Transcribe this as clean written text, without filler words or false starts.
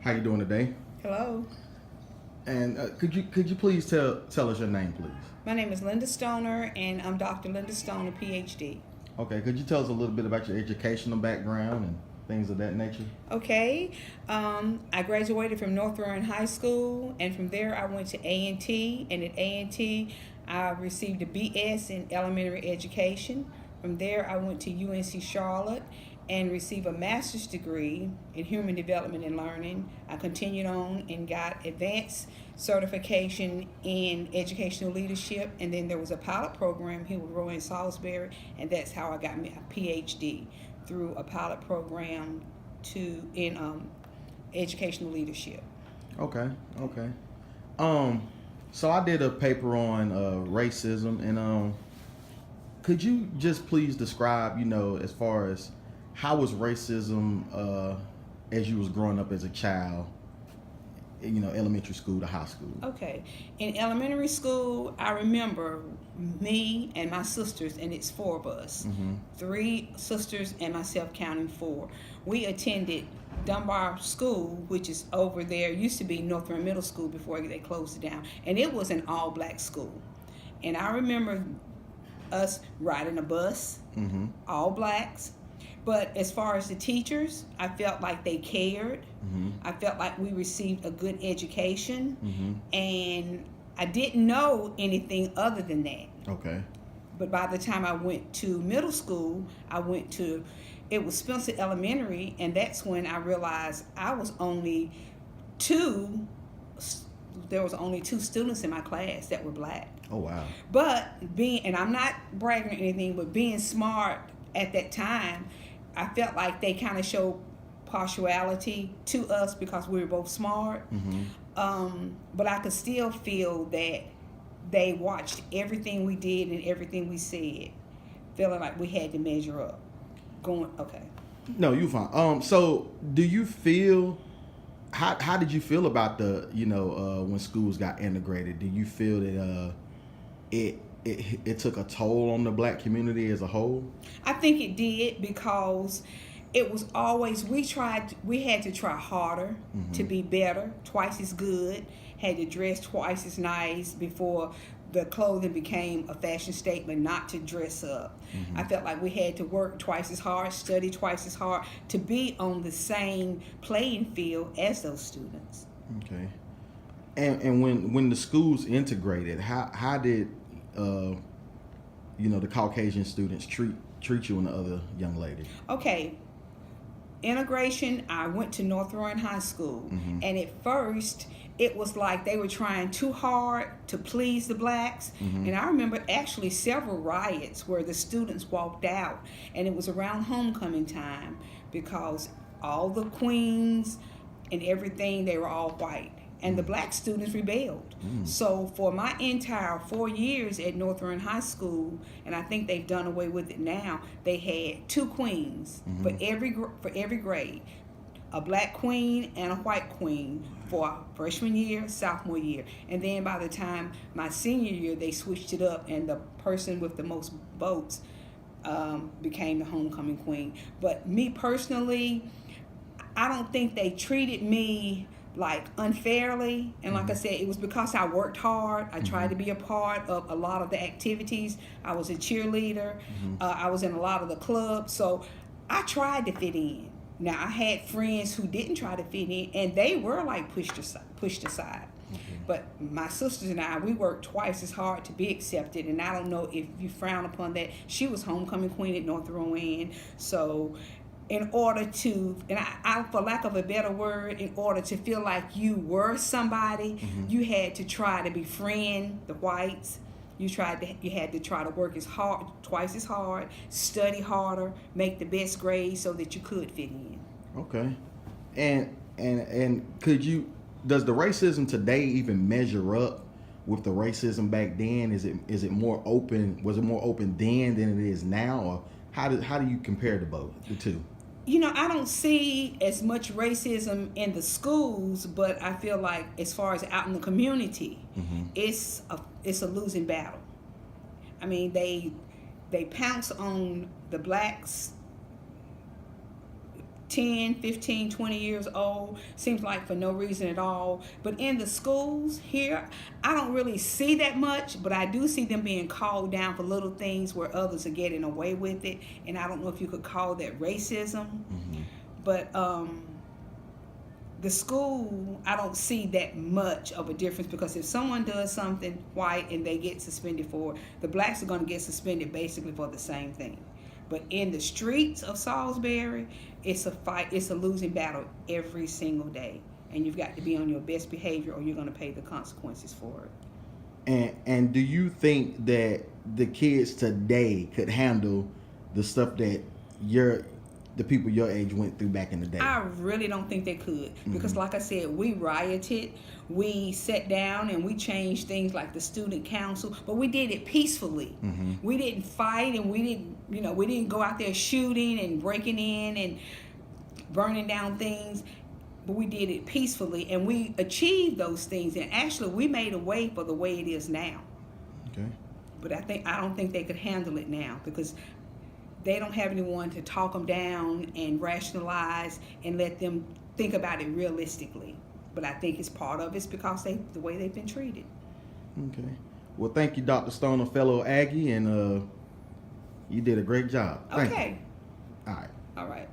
How you doing today? Hello, And could you please tell us your name, please? my name is Linda Stoner, and I'm Dr. Linda Stoner, PhD. Okay, could you tell us a little bit about your educational background and things of that nature? Okay, I graduated from North Warren High School, and from there I went to A&T, and at A&T I received a BS in elementary education. From there I went to UNC Charlotte and received a master's degree in human development and learning. I continued on and got advanced certification in educational leadership, and then there was a pilot program here with Rowan Salisbury, and that's how I got my PhD through a pilot program to in educational leadership. Okay, okay. Um, so I did a paper on racism, and could you just please describe, as far as how was racism as you was growing up as a child, elementary school to high school? Okay, in elementary school, I remember me and my sisters, and it's four of us, Mm-hmm. three sisters and myself counting four. We attended Dunbar School, which is over there. Used to be Northern Middle School before they closed it down, and it was an all-black school. And I remember us riding a bus, Mm-hmm. all blacks. But as far as the teachers, I felt like they cared. Mm-hmm. I felt like we received a good education, Mm-hmm. and I didn't know anything other than that. Okay. But by the time I went to middle school, it was Spencer Elementary, and that's when I realized two, there was only two students in my class that were black. Oh wow. And I'm not bragging or anything, but being smart at that time, I felt like they kind of showed partiality to us because we were both smart. But I could still feel that they watched everything we did and everything we said, feeling like we had to measure up. Okay. No, you fine. So do you feel how did you feel about the when schools got integrated? Do you feel that it took a toll on the black community as a whole? I think it did because it was always we had to try harder to be better, twice as good, had to dress twice as nice before the clothing became a fashion statement not to dress up. I felt like we had to work twice as hard, study twice as hard to be on the same playing field as those students. Okay. And when the schools integrated, how did the Caucasian students treat you and the other young lady? Okay, integration, I went to North Warren High School, and at first it was like they were trying too hard to please the blacks. And I remember actually several riots where the students walked out, and it was around homecoming time because all the queens and everything, they were all white, and the black students rebelled. So for my entire 4 years at North Warren High School, and I think they've done away with it now, they had two queens for every grade, a black queen and a white queen for freshman year, sophomore year. And then by the time my senior year, they switched it up, and the person with the most votes became the homecoming queen. But me personally, I don't think they treated me like unfairly, and like I said, it was because I worked hard. I tried to be a part of a lot of the activities. I was a cheerleader. I was in a lot of the clubs, so I tried to fit in. Now I had friends who didn't try to fit in, and they were like pushed aside. But my sisters and I, we worked twice as hard to be accepted, and I don't know if you frown upon that. She was homecoming queen at North Rowan, so in order to, and I, for lack of a better word, in order to feel like you were somebody, you had to try to befriend the whites. You had to try to work twice as hard, study harder, make the best grades so that you could fit in. Okay. And does the racism today even measure up with the racism back then? Is it more open? Was it more open then than it is now? Or how do you compare the two? I don't see as much racism in the schools, but I feel like as far as out in the community, it's a losing battle. I mean, they pounce on the blacks 10, 15, 20 years old, seems like for no reason at all. But in the schools here, I don't really see that much, but I do see them being called down for little things where others are getting away with it. And I don't know if you could call that racism. Mm-hmm. But the school, I don't see that much of a difference, because if someone does something white and they get suspended for it, the blacks are going to get suspended basically for the same thing. But in the streets of Salisbury, it's a fight. It's a losing battle every single day, and you've got to be on your best behavior, or you're going to pay the consequences for it. And do you think that the kids today could handle the stuff that the people your age went through back in the day? I really don't think they could, because like I said, we rioted, we sat down and we changed things like the student council, but we did it peacefully. We didn't fight, and we didn't go out there shooting and breaking in and burning down things, but we did it peacefully, and we achieved those things, and actually we made a way for the way it is now. Okay. But I don't think they could handle it now, because they don't have anyone to talk them down and rationalize and let them think about it realistically. But I think it's part of it's because the way they've been treated. Okay. Well, thank you, Dr. Stone, a fellow Aggie, and you did a great job. Thank you. Okay. All right. All right.